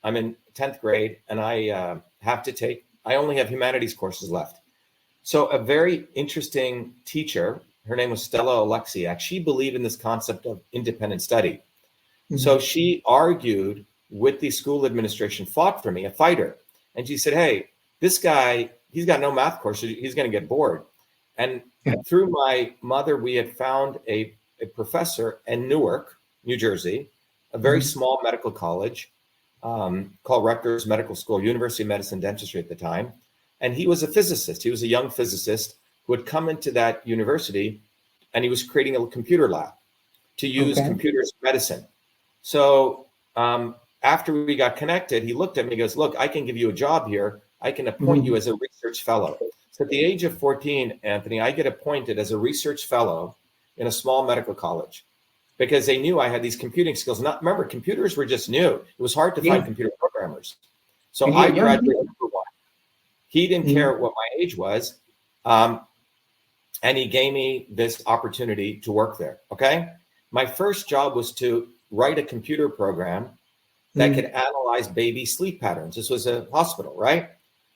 I'm in 10th grade, and I only have humanities courses left. So a very interesting teacher, her name was Stella Alexiak, she believed in this concept of independent study. So she argued with the school administration, fought for me, a fighter. And she said, hey, this guy, he's got no math course, he's going to get bored. And through my mother, we had found a professor in Newark, New Jersey, a very small medical college called Rutgers Medical School, University of Medicine Dentistry at the time. And he was a physicist. He was a young physicist who had come into that university, and he was creating a computer lab to use computers in medicine. So after we got connected, he looked at me, he goes, look, I can give you a job here. I can appoint you as a research fellow. So at the age of 14, Anthony, I get appointed as a research fellow in a small medical college because they knew I had these computing skills. Not remember, computers were just new. It was hard to find computer programmers. So I graduated number one. He didn't care what my age was. And he gave me this opportunity to work there. Okay. My first job was to write a computer program that could analyze baby sleep patterns. This was a hospital, right?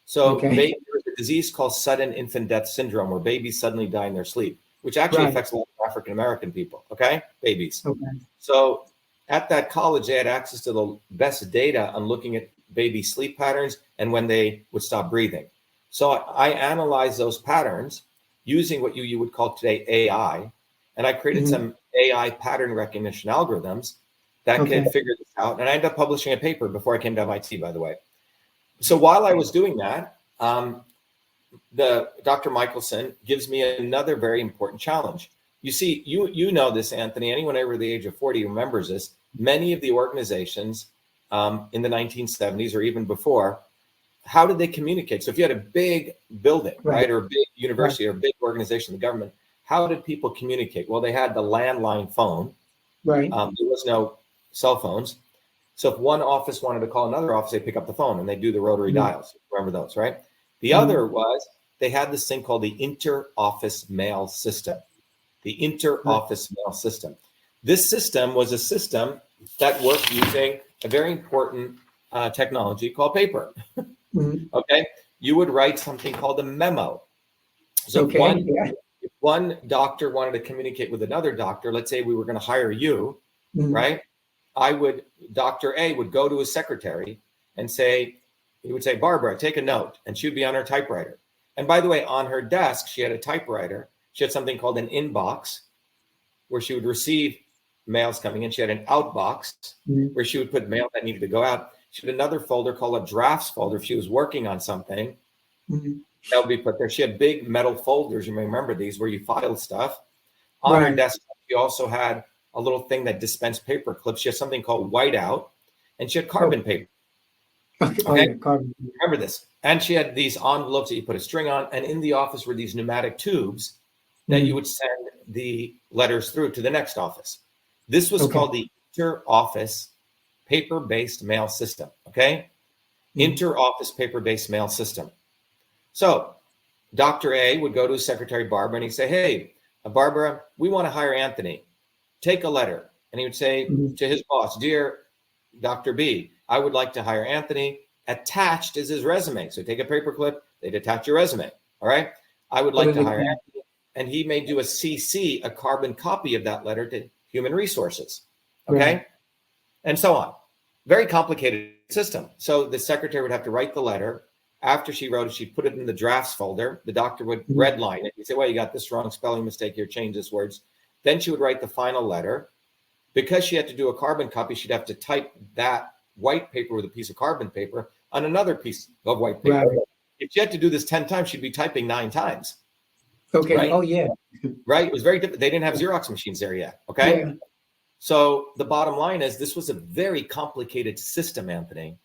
So there was a disease called sudden infant death syndrome, where babies suddenly die in their sleep, which actually affects a lot of African-American people, babies. So at that college, they had access to the best data on looking at baby sleep patterns and when they would stop breathing. So I analyzed those patterns using what you would call today AI, and I created some AI pattern recognition algorithms that could figure this out. And I ended up publishing a paper before I came to MIT, by the way. So while I was doing that, Dr. Michelson gives me another very important challenge. You see, you know this, Anthony. Anyone over the age of 40 remembers this. Many of the organizations in the 1970s or even before, how did they communicate? So if you had a big building, right, or a big university or a big organization, the government, how did people communicate? Well, they had the landline phone. There was no cell phones. So if one office wanted to call another office, they pick up the phone and they do the rotary dials. Remember those, right? The other was they had this thing called the inter-office mail system. The inter-office mail system. This system was a system that worked using a very important technology called paper. Okay, you would write something called a memo. So if one doctor wanted to communicate with another doctor, let's say we were going to hire you, right? Dr. A would go to his secretary and he would say, Barbara, take a note. And she would be on her typewriter. And by the way, on her desk, she had a typewriter. She had something called an inbox where she would receive mails coming in. She had an outbox where she would put mail that needed to go out. She had another folder called a drafts folder. If she was working on something, that would be put there. She had big metal folders. You may remember these where you filed stuff. On her desk, she also had a little thing that dispensed paper clips. She had something called whiteout, and she had carbon paper. Remember this. And she had these envelopes that you put a string on. And in the office were these pneumatic tubes that you would send the letters through to the next office. This was called the inter-office paper-based mail system. Inter-office paper-based mail system. So Dr. A would go to his secretary, Barbara, and he'd say, hey, Barbara, we want to hire Anthony. Take a letter. And he would say to his boss, dear Dr. B, I would like to hire Anthony. Attached is his resume. So take a paper clip, they'd attach your resume. All right. I would like to hire Anthony. And he may do a CC, a carbon copy of that letter to human resources. And so on. Very complicated system. So the secretary would have to write the letter. After she wrote it, she'd put it in the drafts folder. The doctor would redline it. He'd say, well, you got this wrong, spelling mistake here, change this words. Then she would write the final letter. Because she had to do a carbon copy, she'd have to type that white paper with a piece of carbon paper on another piece of white paper. If she had to do this 10 times, she'd be typing 9 times. Right? Oh, yeah. Right? It was very different. They didn't have Xerox machines there yet. So the bottom line is this was a very complicated system, Anthony.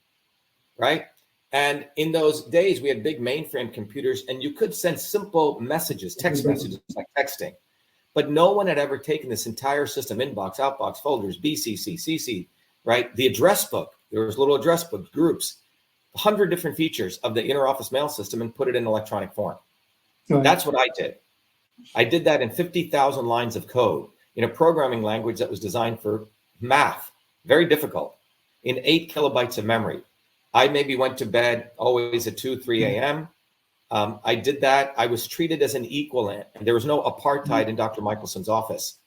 Right? And in those days, we had big mainframe computers, and you could send simple messages, text messages like texting. But no one had ever taken this entire system, inbox, outbox, folders, BCC, CC, right? The address book, there was little address book groups, 100 different features of the inter-office mail system and put it in electronic form. That's what I did. I did that in 50,000 lines of code in a programming language that was designed for math, very difficult. in 8 kilobytes of memory. I maybe went to bed always at 2, 3 a.m. I did that. I was treated as an equal, and there was no apartheid in Dr. Michelson's office.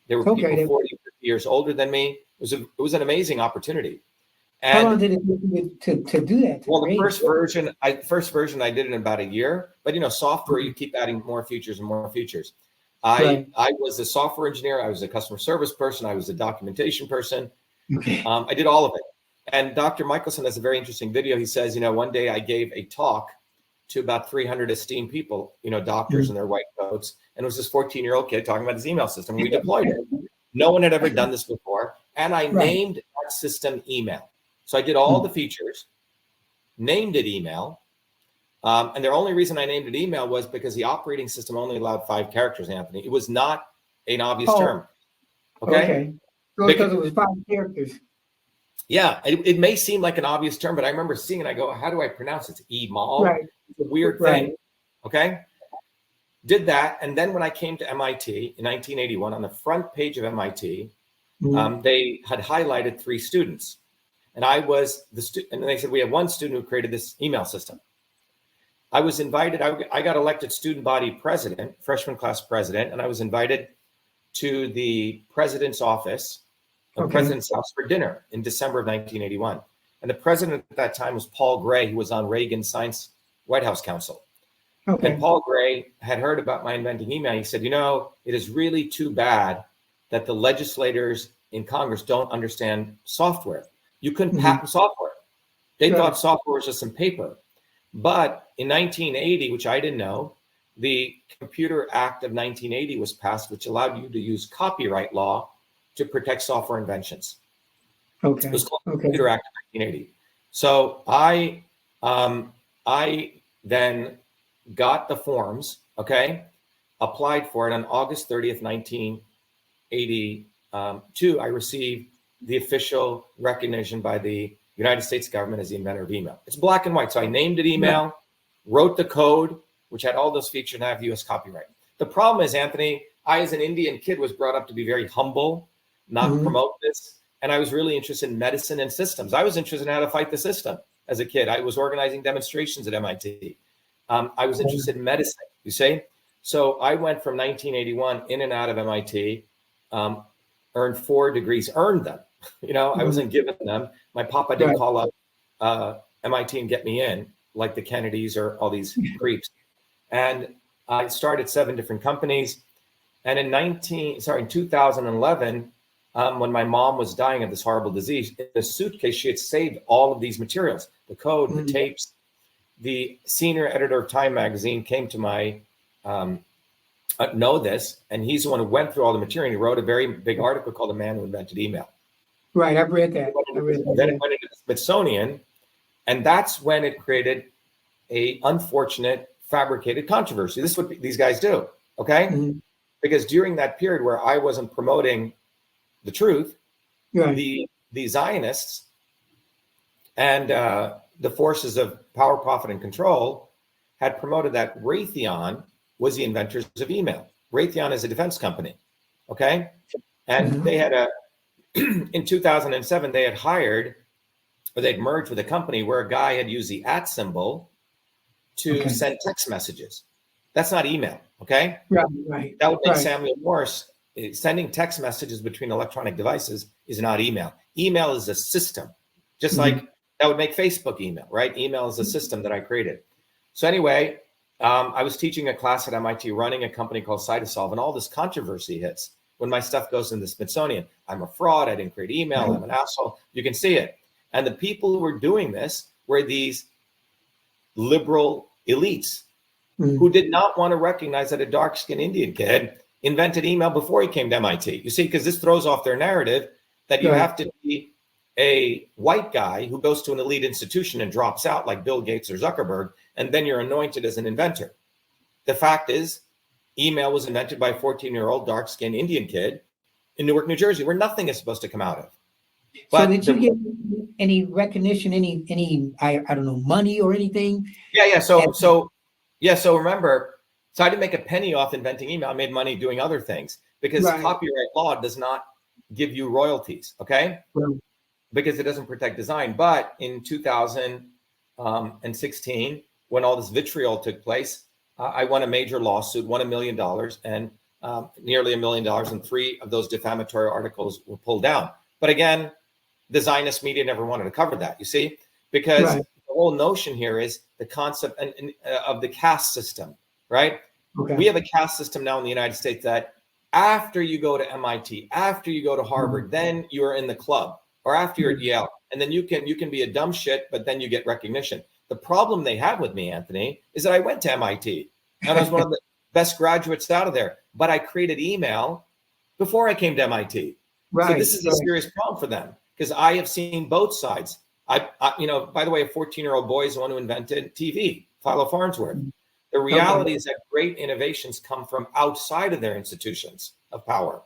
There were people 40, 50 years older than me. It was an amazing opportunity. And how long did it take you to do that? Well, the first version I did in about a year. But software, you keep adding more features and more features. I was a software engineer. I was a customer service person. I was a documentation person. Okay. I did all of it. And Dr. Michelson has a very interesting video. He says, one day I gave a talk to about 300 esteemed people, doctors in their white coats. And it was this 14-year-old kid talking about his email system. We deployed it. No one had ever done this before. And I named that system email. So I did all the features, named it email. And the only reason I named it email was because the operating system only allowed 5 characters, Anthony. It was not an obvious term. Okay. So because it was 5 characters. Yeah, it may seem like an obvious term, but I remember seeing it. I go, how do I pronounce it? It's email. Right. It's a weird thing. Okay. Did that. And then when I came to MIT in 1981, on the front page of MIT, they had highlighted 3 students. And I was the student, and they said, we have one student who created this email system. I was invited, I got elected student body president, freshman class president, and I was invited to the president's office, the president's house for dinner in December of 1981. And the president at that time was Paul Gray, who was on Reagan's Science White House Council. And Paul Gray had heard about my inventing email. He said, it is really too bad that the legislators in Congress don't understand software. You couldn't patent software. They thought software was just some paper. But in 1980, which I didn't know, the Computer Act of 1980 was passed, which allowed you to use copyright law to protect software inventions. It was called the Computer Act of 1980. So I then got the forms, applied for it on August 30th, 1982. I received the official recognition by the United States government as the inventor of email. It's black and white. So I named it email, wrote the code, which had all those features and have US copyright. The problem is, Anthony, I, as an Indian kid, was brought up to be very humble, not promote this. And I was really interested in medicine and systems. I was interested in how to fight the system as a kid. I was organizing demonstrations at MIT. I was interested in medicine, you see? So I went from 1981 in and out of MIT, earned 4 degrees, earned them. I wasn't given them. My papa didn't call up MIT and get me in, like the Kennedys or all these creeps. And I started 7 different companies. And in 2011, when my mom was dying of this horrible disease, in a suitcase, she had saved all of these materials, the code, the tapes. The senior editor of Time magazine came to my know this, and he's the one who went through all the material. He wrote a very big article called "The Man Who Invented Email." Right, I've read that. Then it went into the Smithsonian, and that's when it created a unfortunate fabricated controversy. This is what these guys do, because during that period where I wasn't promoting the truth, the Zionists and the forces of power, profit, and control had promoted that Raytheon was the inventors of email. Raytheon is a defense company, and they had in 2007, they had hired, or they'd merged with a company where a guy had used the @ symbol to send text messages. That's not email, That would make Samuel Morse, sending text messages between electronic devices is not email. Email is a system, just like that would make Facebook email, right? Email is a system that I created. So anyway, I was teaching a class at MIT, running a company called Cytosolve, and all this controversy hits when my stuff goes in the Smithsonian. I'm a fraud. I didn't create email. I'm an asshole. You can see it. And the people who were doing this were these liberal elites who did not want to recognize that a dark-skinned Indian kid invented email before he came to MIT. You see, because this throws off their narrative that you have to be a white guy who goes to an elite institution and drops out like Bill Gates or Zuckerberg, and then you're anointed as an inventor. The fact is, email was invented by a 14-year-old dark-skinned Indian kid in Newark, New Jersey, where nothing is supposed to come out of. But so did you get any recognition, any I don't know, money or anything? Yeah. So remember, so I didn't make a penny off inventing email. I made money doing other things because copyright law does not give you royalties. because it doesn't protect design. But in 2016, when all this vitriol took place, I won a major lawsuit, won $1 million, and nearly $1 million, and 3 of those defamatory articles were pulled down. But again, the Zionist media never wanted to cover that, you see, because Right. the whole notion here is the concept of the caste system, right? Okay. We have a caste system now in the United States that after you go to MIT, after you go to Harvard, then you're in the club, or after you're at Yale, and then you can be a dumb shit, but then you get recognition. The problem they have with me, Anthony, is that I went to MIT and I was one of the best graduates out of there, but I created email before I came to MIT. Right. So this is a serious problem for them, because I have seen both sides. I by the way, a 14-year-old boy is the one who invented TV, Philo Farnsworth. The reality is that great innovations come from outside of their institutions of power,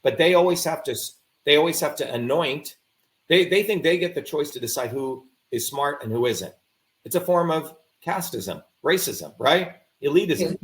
but they always have to anoint. They think they get the choice to decide who is smart and who isn't. It's a form of casteism, racism, right? Elitism.